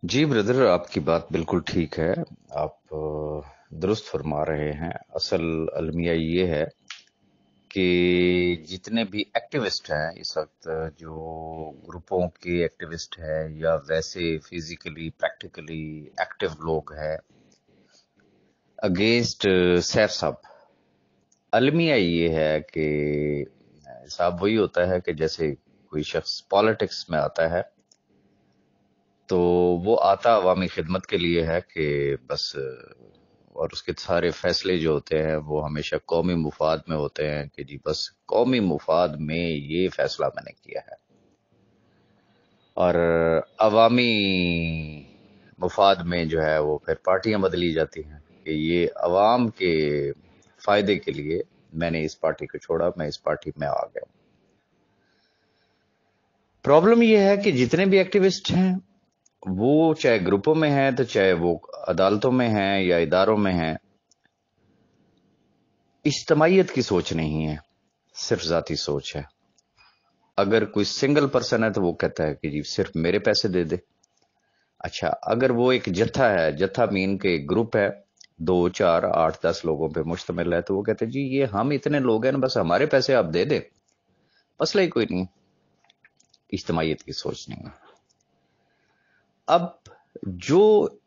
جی brother, आपकी बात बिल्कुल ठीक है। आप दुरुस्त फरमा रहे हैं। असल अलमिया ये है कि जितने भी एक्टिविस्ट हैं इस वक्त, जो ग्रुपों के एक्टिविस्ट हैं या वैसे फिजिकली प्रैक्टिकली एक्टिव लोग हैं अगेंस्ट सैफ साहब, अलमिया ये है कि साहब वही होता है कि जैसे कोई शख्स पॉलिटिक्स में आता है तो वो आता अवामी खिदमत के लिए है कि बस, और उसके सारे फैसले जो होते हैं वो हमेशा कौमी मुफाद में होते हैं कि जी बस कौमी मुफाद में ये फैसला मैंने किया है। और अवामी मुफाद में जो है वो फिर पार्टियां बदली जाती हैं कि ये अवाम के फायदे के लिए मैंने इस पार्टी को छोड़ा, मैं इस पार्टी में आ गया। प्रॉब्लम ये है कि जितने भी एक्टिविस्ट हैं वो चाहे ग्रुपों में हैं तो चाहे वो अदालतों में हैं या इदारों में हैं, इज्तमाइयत की सोच नहीं है, सिर्फ जाती सोच है। अगर कोई सिंगल पर्सन है तो वो कहता है कि जी सिर्फ मेरे पैसे दे दे। अच्छा, अगर वो एक जत्था है, जत्था मीन के ग्रुप है, 2 4 8 10 लोगों पे मुश्तमिल है, तो वो कहते हैं जी ये हम इतने लोग हैं, बस हमारे पैसे आप दे दे, मसला ही कोई नहीं। इज्तमाइयत की सोच नहीं है। अब जो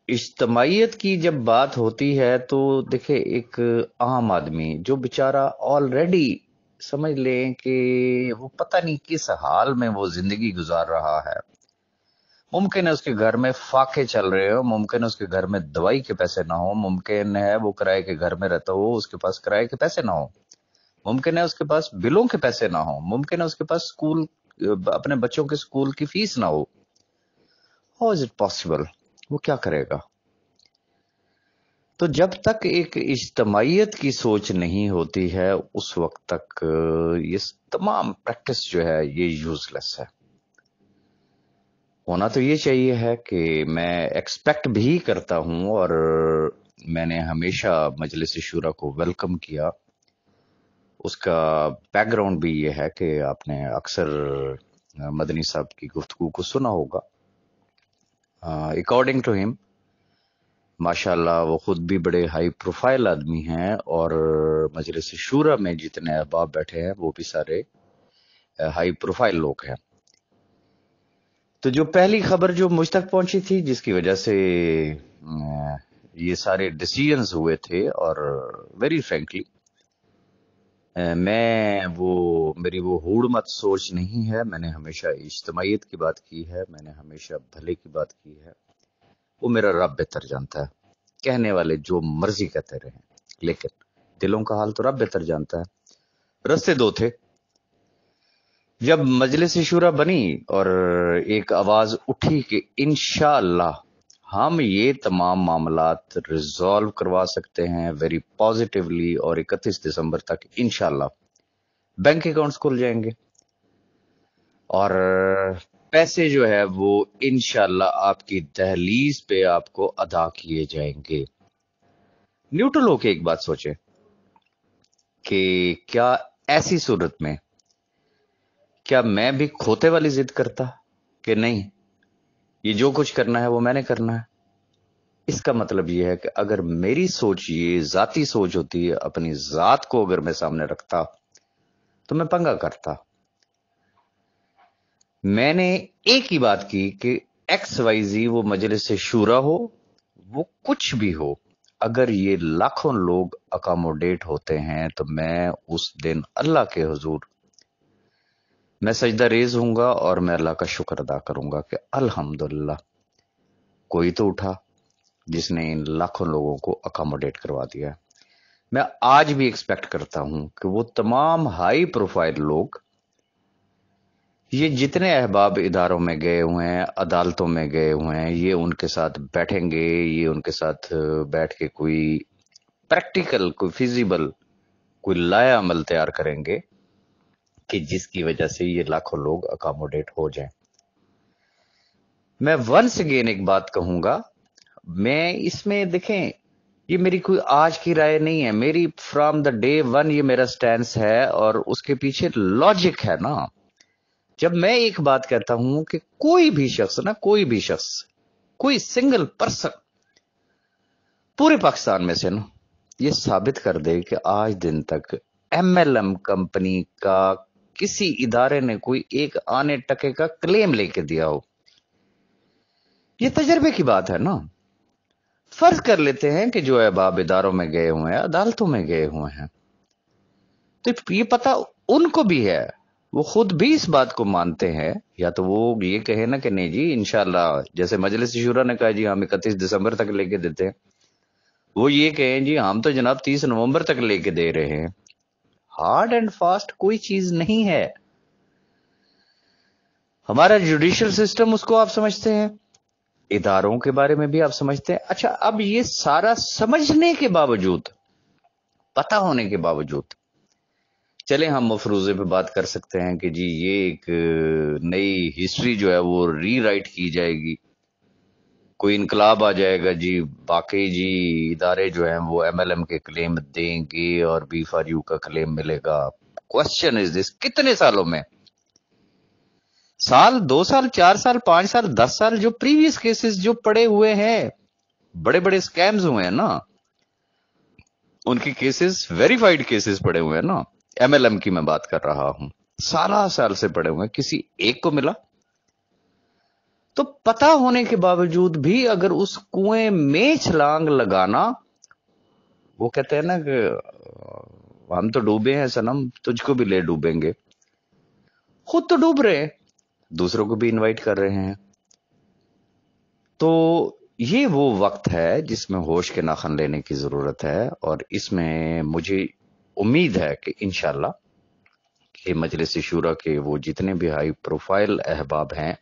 इज्तमाइयत की जब बात होती है तो देखे, एक आम आदमी जो बेचारा ऑलरेडी समझ लें कि वो पता नहीं किस हाल में वो जिंदगी गुजार रहा है, मुमकिन है उसके घर में फाके चल रहे हो, मुमकिन है उसके घर में दवाई के पैसे ना हो, मुमकिन है वो किराए के घर में रहता हो, उसके पास किराए के पैसे ना हो, मुमकिन है उसके पास बिलों के पैसे ना हो, मुमकिन है उसके पास स्कूल, अपने बच्चों के स्कूल की फीस ना हो। How is it possible? वो क्या करेगा? तो जब तक एक इज्तमाइयत की सोच नहीं होती है उस वक्त तक ये तमाम प्रैक्टिस जो है ये यूजलेस है। होना तो ये चाहिए है कि मैं एक्सपेक्ट भी करता हूं, और मैंने हमेशा मजलिस शूरा को वेलकम किया। उसका बैकग्राउंड भी ये है कि आपने अक्सर मदनी साहब की गुफ्तगू को सुना होगा। अकॉर्डिंग टू हिम, माशाल्लाह वो खुद भी बड़े हाई प्रोफाइल आदमी हैं, और मजलिस शूरा में जितने अहबाब बैठे हैं वो भी सारे हाई प्रोफाइल लोग हैं। तो जो पहली खबर जो मुझ तक पहुंची थी, जिसकी वजह से ये सारे डिसीजंस हुए थे, और वेरी फ्रेंकली मैं वो, मेरी वो हूड़ मत सोच नहीं है। मैंने हमेशा इज्तमाइयत की बात की है, मैंने हमेशा भले की बात की है। वो मेरा रब बेहतर जानता है, कहने वाले जो मर्जी कहते रहे, लेकिन दिलों का हाल तो रब बेहतर जानता है। रस्ते दो थे। जब मजलिस शूरा बनी और एक आवाज उठी कि इंशाअल्लाह हम ये तमाम मामलात रिजॉल्व करवा सकते हैं वेरी पॉजिटिवली, और 31 दिसंबर तक इंशाअल्लाह बैंक अकाउंट्स खुल जाएंगे और पैसे जो है वो इंशाअल्लाह आपकी दहलीज पे आपको अदा किए जाएंगे। न्यूट्रल होके एक बात सोचें कि क्या ऐसी सूरत में क्या मैं भी खोते वाली जिद करता कि नहीं, ये जो कुछ करना है वो मैंने करना है। इसका मतलब ये है कि अगर मेरी सोच ये जाती सोच होती है, अपनी जात को अगर मैं सामने रखता तो मैं पंगा करता। मैंने एक ही बात की कि एक्स वाई जी, वो मजलिस से शूरा हो, वो कुछ भी हो, अगर ये लाखों लोग अकोमोडेट होते हैं तो मैं उस दिन अल्लाह के हुजूर मैं सजदा रेज हूंगा और मैं अल्लाह का शुक्र अदा करूंगा कि अल्हम्दुलिल्लाह कोई तो उठा जिसने इन लाखों लोगों को अकोमोडेट करवा दिया। मैं आज भी एक्सपेक्ट करता हूं कि वो तमाम हाई प्रोफाइल लोग, ये जितने अहबाब इदारों में गए हुए हैं, अदालतों में गए हुए हैं, ये उनके साथ बैठेंगे, ये उनके साथ बैठ के कोई प्रैक्टिकल, कोई फिजिबल, कोई लाया अमल तैयार करेंगे कि जिसकी वजह से ये लाखों लोग अकोमोडेट हो जाएं। मैं वंस अगेन एक बात कहूंगा, मैं इसमें देखें, ये मेरी कोई आज की राय नहीं है, मेरी फ्रॉम द डे वन ये मेरा स्टैंस है, और उसके पीछे लॉजिक है ना। जब मैं एक बात कहता हूं कि कोई भी शख्स कोई सिंगल पर्सन पूरे पाकिस्तान में से ना ये साबित कर दे कि आज दिन तक MLM कंपनी का किसी इदारे ने कोई एक आने टके का क्लेम लेके दिया हो। ये तजर्बे की बात है ना। फर्ज कर लेते हैं कि जो अहबाब इदारों में गए हुए हैं, अदालतों में गए हुए हैं, तो ये पता उनको भी है, वो खुद भी इस बात को मानते हैं, या तो वो ये कहे ना कि नहीं जी इंशाल्लाह, जैसे मजलिस शुरा ने कहा जी हम 31 दिसंबर तक लेके देते हैं, वो ये कहें जी हम तो जनाब 30 नवंबर तक लेके दे रहे हैं। हार्ड एंड फास्ट कोई चीज नहीं है। हमारा जुडिशियल सिस्टम, उसको आप समझते हैं, इदारों के बारे में भी आप समझते हैं। अच्छा, अब ये सारा समझने के बावजूद, पता होने के बावजूद, चले हम मफरूजे पे बात कर सकते हैं कि जी ये एक नई हिस्ट्री जो है वो रीराइट की जाएगी, कोई इनकलाब आ जाएगा जी, बाकी जी इदारे जो हैं वो MLM के क्लेम देंगे और B4U का क्लेम मिलेगा। क्वेश्चन इज दिस, कितने सालों में, साल, 2 साल, 4 साल, 5 साल, 10 साल, जो प्रीवियस केसेस जो पड़े हुए हैं, बड़े बड़े स्कैम्स हुए हैं ना, उनके केसेस, वेरीफाइड केसेस पड़े हुए हैं ना, MLM की मैं बात कर रहा हूं, सारा साल से पड़े हुए हैं, किसी एक को मिला? तो पता होने के बावजूद भी अगर उस कुएं में छलांग लगाना, वो कहते हैं ना कि हम तो डूबे हैं सनम, तुझको भी ले डूबेंगे। खुद तो डूब रहे हैं, दूसरों को भी इनवाइट कर रहे हैं। तो ये वो वक्त है जिसमें होश के नाखन लेने की जरूरत है, और इसमें मुझे उम्मीद है कि इंशाल्लाह कि मजलिस शूरा के वो जितने भी हाई प्रोफाइल अहबाब हैं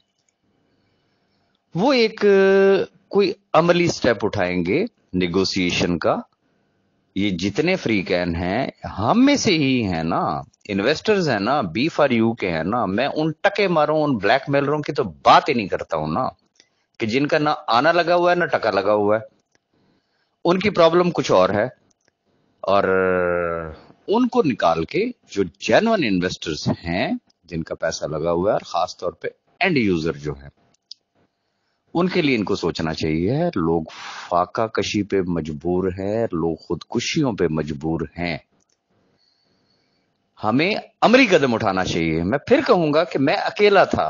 वो एक कोई अमली स्टेप उठाएंगे नेगोशिएशन का। ये जितने फ्री कैन हैं हम में से ही हैं ना, इन्वेस्टर्स हैं ना, B4U के हैं ना। मैं उन टके मारों, उन ब्लैकमेलरों की तो बात ही नहीं करता हूं ना, कि जिनका ना आना लगा हुआ है ना टका लगा हुआ है। उनकी प्रॉब्लम कुछ और है, और उनको निकाल के जो जेन्युइन इन्वेस्टर्स हैं, जिनका पैसा लगा हुआ है, और खास तौर पे एंड यूजर जो है, उनके लिए इनको सोचना चाहिए। लोग फाका कशी पे मजबूर हैं, लोग खुदकुशियों पे मजबूर हैं। हमें अमली कदम उठाना चाहिए। मैं फिर कहूंगा कि मैं अकेला था,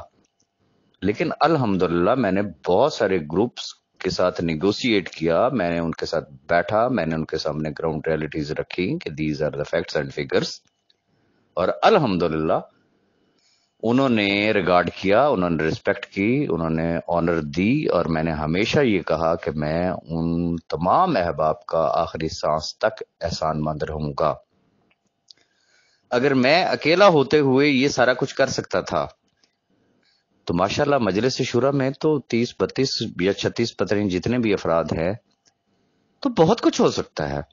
लेकिन अल्हम्दुलिल्लाह मैंने बहुत सारे ग्रुप्स के साथ निगोशिएट किया, मैंने उनके साथ बैठा, मैंने उनके सामने ग्राउंड रियलिटीज रखी कि these are the facts and figures, और अल्हम्दुलिल्लाह उन्होंने रिगार्ड किया, उन्होंने रिस्पेक्ट की, उन्होंने ऑनर दी, और मैंने हमेशा ये कहा कि मैं उन तमाम अहबाब का आखिरी सांस तक एहसानमंद रहूंगा। अगर मैं अकेला होते हुए ये सारा कुछ कर सकता था, तो माशाल्लाह मजलिस शुरा में तो 30, 32 या 36 पता नहीं जितने भी अफराद हैं, तो बहुत कुछ हो सकता है।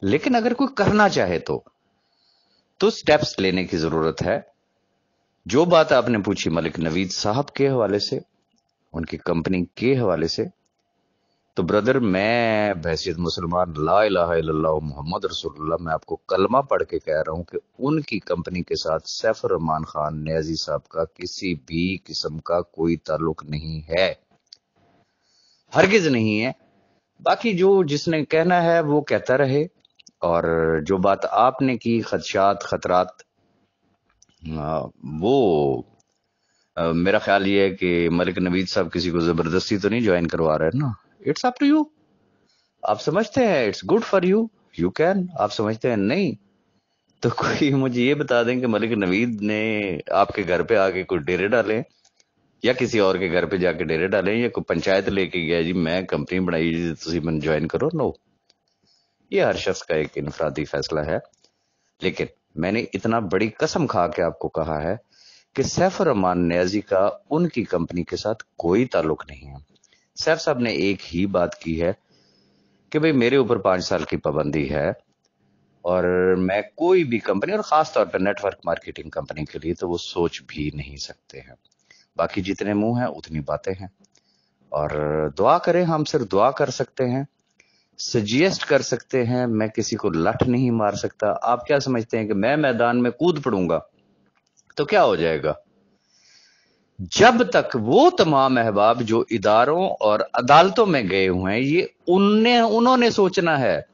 लेकिन अगर कोई करना चाहे तो स्टेप्स लेने की जरूरत है। जो बात आपने पूछी मलिक नवीद साहब के हवाले से, उनकी कंपनी के हवाले से, तो ब्रदर मैं बहैसियत मुसलमान ला इलाहा इल्लल्लाह मोहम्मद रसूलुल्लाह, मैं आपको कलमा पढ़ के कह रहा हूं कि उनकी कंपनी के साथ सैफ रहमान खान नियाजी साहब का किसी भी किस्म का कोई ताल्लुक नहीं है, हरगिज नहीं है। बाकी जो जिसने कहना है वो कहता रहे, और जो बात आपने की खदशात खतरात, वो मेरा ख्याल ये है कि मलिक नवीद साहब किसी को जबरदस्ती तो नहीं ज्वाइन करवा रहे हैं ना। It's up to you. आप समझते हैं it's good for you, you can. आप समझते हैं नहीं, तो कोई मुझे ये बता दें कि मलिक नवीद ने आपके घर पे आके कोई डेरे डाले, या किसी और के घर पे जाके डेरे डालें, या कोई पंचायत लेके गया जी मैं कंपनी बनाई जी तुसी मैंने ज्वाइन करो। नो, ये हर शख्स का एक इनफरादी फैसला है। लेकिन मैंने इतना बड़ी कसम खा के आपको कहा है कि सैफ रहमान नियाजी का उनकी कंपनी के साथ कोई ताल्लुक नहीं है। सैफ साहब ने एक ही बात की है कि भाई मेरे ऊपर 5 साल की पाबंदी है, और मैं कोई भी कंपनी, और खास तौर पर नेटवर्क मार्केटिंग कंपनी के लिए तो वो सोच भी नहीं सकते हैं। बाकी जितने मुंह हैं उतनी बातें हैं, और दुआ करें, हम सिर्फ दुआ कर सकते हैं, सजेस्ट कर सकते हैं, मैं किसी को लठ नहीं मार सकता। आप क्या समझते हैं कि मैं मैदान में कूद पड़ूंगा तो क्या हो जाएगा? जब तक वो तमाम अहबाब जो इदारों और अदालतों में गए हुए हैं, ये उन्होंने सोचना है।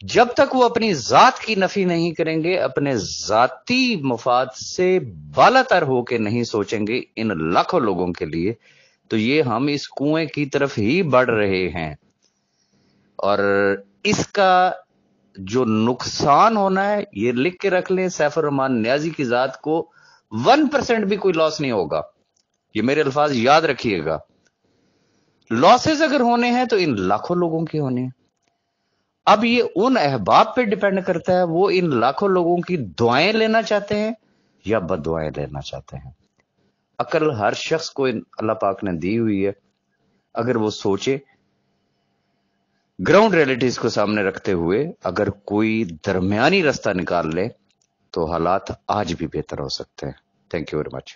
जब तक वो अपनी जात की नफी नहीं करेंगे, अपने जाती मफाद से बालातर होके नहीं सोचेंगे इन लाखों लोगों के लिए, तो ये हम इस कुएं की तरफ ही बढ़ रहे हैं। और इसका जो नुकसान होना है, ये लिख के रख लें, सैफुर रहमान नियाजी की जात को 1% भी कोई लॉस नहीं होगा। ये मेरे अल्फाज याद रखिएगा। लॉसेस अगर होने हैं तो इन लाखों लोगों के होने हैं। अब ये उन अहबाब पे डिपेंड करता है, वो इन लाखों लोगों की दुआएं लेना चाहते हैं या बददुआएं लेना चाहते हैं। अकल हर शख्स को अल्लाह पाक ने दी हुई है। अगर वो सोचे, ग्राउंड रियलिटीज को सामने रखते हुए अगर कोई दरमियानी रास्ता निकाल ले, तो हालात आज भी बेहतर हो सकते हैं। Thank you very much.